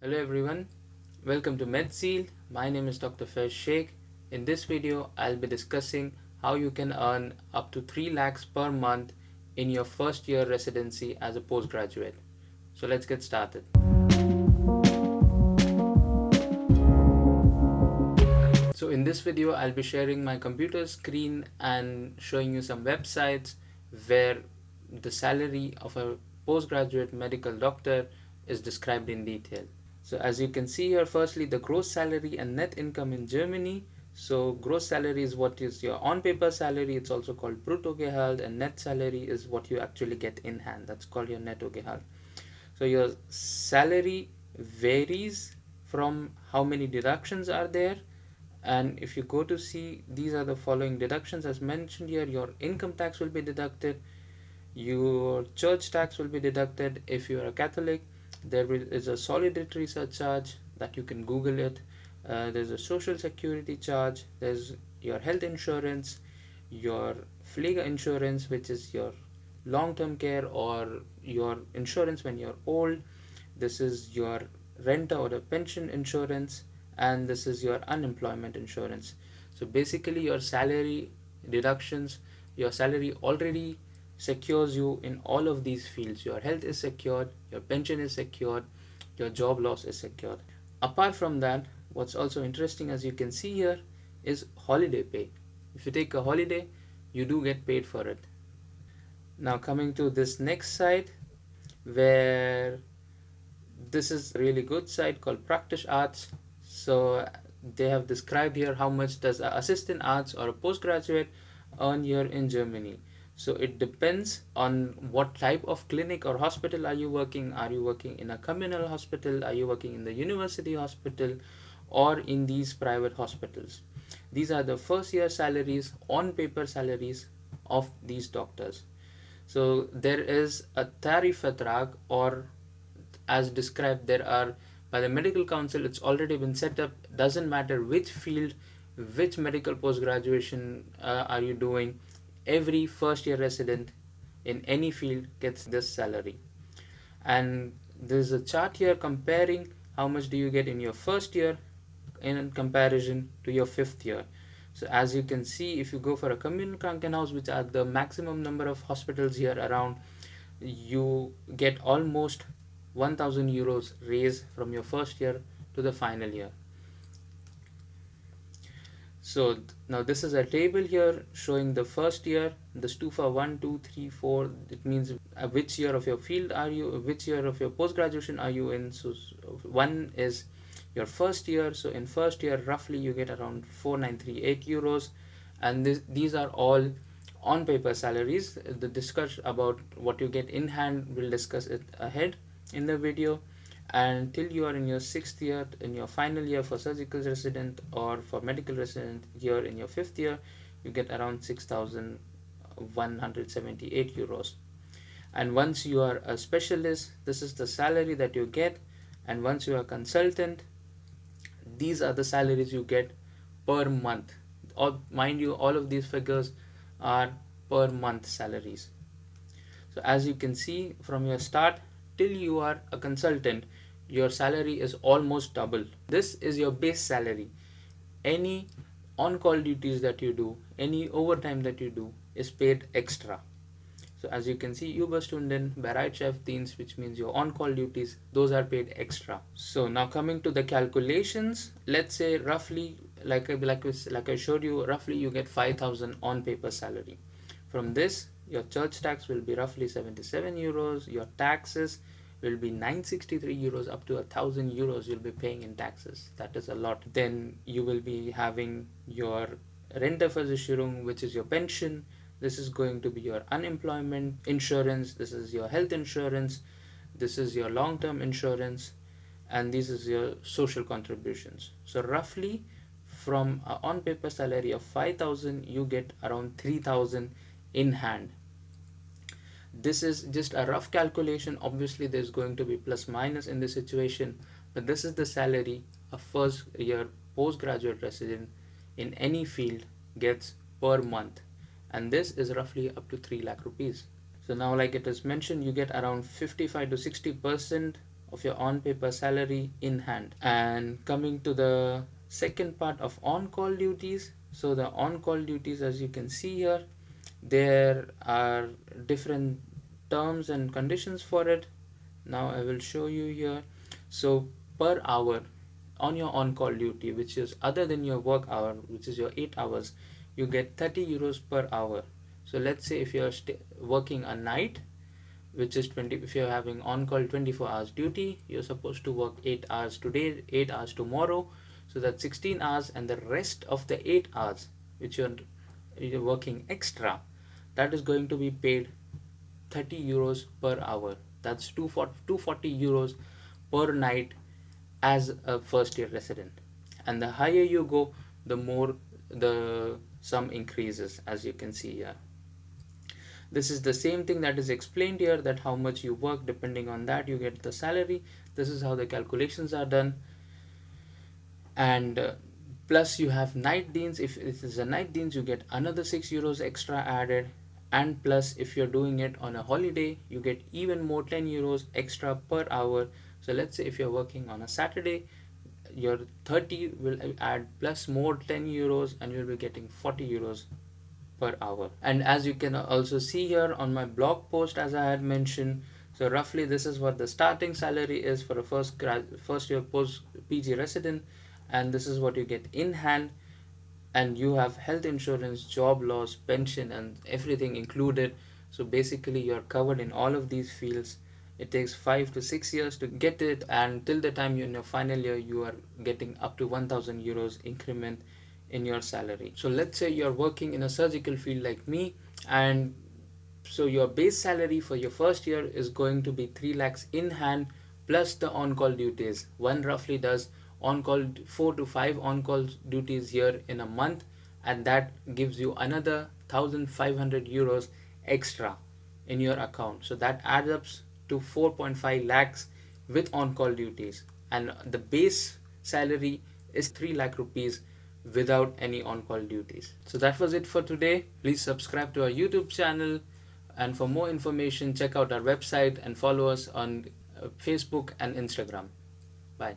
Hello everyone, welcome to MedSeal. My name is Dr. Faiz Sheikh. In this video, I'll be discussing how you can earn up to 3 lakhs per month in your first year residency as a postgraduate. So let's get started. So in this video, I'll be sharing my computer screen and showing you some websites where the salary of a postgraduate medical doctor is described in detail. So as you can see here, firstly, the gross salary and net income in Germany. So gross salary is what is your on-paper salary. It's also called Bruttogehalt, and net salary is what you actually get in hand. That's called your Nettogehalt. So your salary varies from how many deductions are there. And if you go to see, these are the following deductions as mentioned here. Your income tax will be deducted, your church tax will be deducted. If you are a Catholic, there is a solidarity surcharge that you can Google it. There's a social security charge, there's your health insurance, your Pflege insurance, which is your long-term care or your insurance when you're old. This is your rent or the pension insurance, and this is your unemployment insurance. So basically your salary deductions, your salary already secures you in all of these fields. Your health is secured, your pension is secured, your job loss is secured. Apart from that, what's also interesting, as you can see here, is holiday pay. If you take a holiday, you do get paid for it. Now coming to this next site, where this is a really good site called Practice Arts. So they have described here how much does an assistant arts or a postgraduate earn here in Germany. So it depends on what type of clinic or hospital are you working. Are you working in a communal hospital? Are you working in the university hospital or in these private hospitals? These are the first year salaries, on paper salaries of these doctors. So there is a Tarifvertrag, or as described, there are by the medical council, it's already been set up. Doesn't matter which field, which medical post graduation are you doing, every first year resident in any field gets this salary. And there's a chart here comparing how much do you get in your first year in comparison to your fifth year. So as you can see, if you go for a communal Krankenhaus, which are the maximum number of hospitals here around, you get almost 1000 euros raise from your first year to the final year. So now this is a table here showing the first year, the Stufa 1, 2, 3, 4. It means which year of your field are you, which year of your post graduation are you in. So 1 is your first year. So in first year, roughly you get around 4938 euros, and these are all on paper salaries. The discussion about what you get in hand, we'll discuss it ahead in the video. And till you are in your sixth year, in your final year for surgical resident or for medical resident here in your fifth year, you get around 6178 euros. And once you are a specialist, this is the salary that you get. And once you are a consultant, these are the salaries you get per month. Mind you, all of these figures are per month salaries. So as you can see, from your start till you are a consultant, your salary is almost double. This is your base salary. Any on-call duties that you do, any overtime that you do is paid extra. So as you can see, Überstunden, Bereitschaftsdienst, which means your on-call duties, those are paid extra. So now coming to the calculations, let's say roughly, like I showed you, roughly you get 5000 on paper salary. From this, your church tax will be roughly 77 euros, your taxes will be 963 euros, up to 1000 euros you'll be paying in taxes. That is a lot. Then you will be having your Renteversicherung, which is your pension. This is going to be your unemployment insurance. This is your health insurance. This is your long-term insurance, and this is your social contributions. So roughly from an on-paper salary of 5000, you get around 3000 in hand. This is just a rough calculation. Obviously there's going to be plus minus in this situation, but this is the salary a first year postgraduate resident in any field gets per month, and this is roughly up to 3 lakh rupees. So now, like it is mentioned, you get around 55 to 60% of your on paper salary in hand. And coming to the second part of on call duties, so the on call duties, as you can see here, there are different terms and conditions for it. Now I will show you here. So per hour on your on call duty, which is other than your work hour, which is your 8 hours, you get 30 euros per hour. So let's say if you're working a night, which is 20, if you're having on call 24 hours duty, you're supposed to work 8 hours today, 8 hours tomorrow, so that's 16 hours, and the rest of the 8 hours which you're working extra, that is going to be paid 30 euros per hour. That's 240 euros per night as a first year resident. And the higher you go, the more the sum increases, as you can see here. This is the same thing that is explained here, that how much you work, depending on that you get the salary. This is how the calculations are done. And plus you have night deans. If it is a night deans, you get another 6 euros extra added. And plus if you're doing it on a holiday, you get even more 10 euros extra per hour. So let's say if you're working on a Saturday, your 30 will add plus more 10 euros, and you'll be getting 40 euros per hour. And as you can also see here on my blog post, as I had mentioned, so roughly this is what the starting salary is for a first year post PG resident, and this is what you get in hand. And you have health insurance, job loss, pension, and everything included. So basically you're covered in all of these fields. It takes 5 to 6 years to get it, and till the time you're in your final year, you are getting up to 1000 euros increment in your salary. So let's say you're working in a surgical field like me, and so your base salary for your first year is going to be 3 lakhs in hand, plus the on-call duties. One roughly does on-call 4 to 5 on-call duties here in a month, and that gives you another 1500 euros extra in your account. So that adds up to 4.5 lakhs with on-call duties, and the base salary is 3 lakh rupees without any on-call duties. So that was it for today. Please subscribe to our YouTube channel, and for more information check out our website and follow us on Facebook and Instagram. Bye.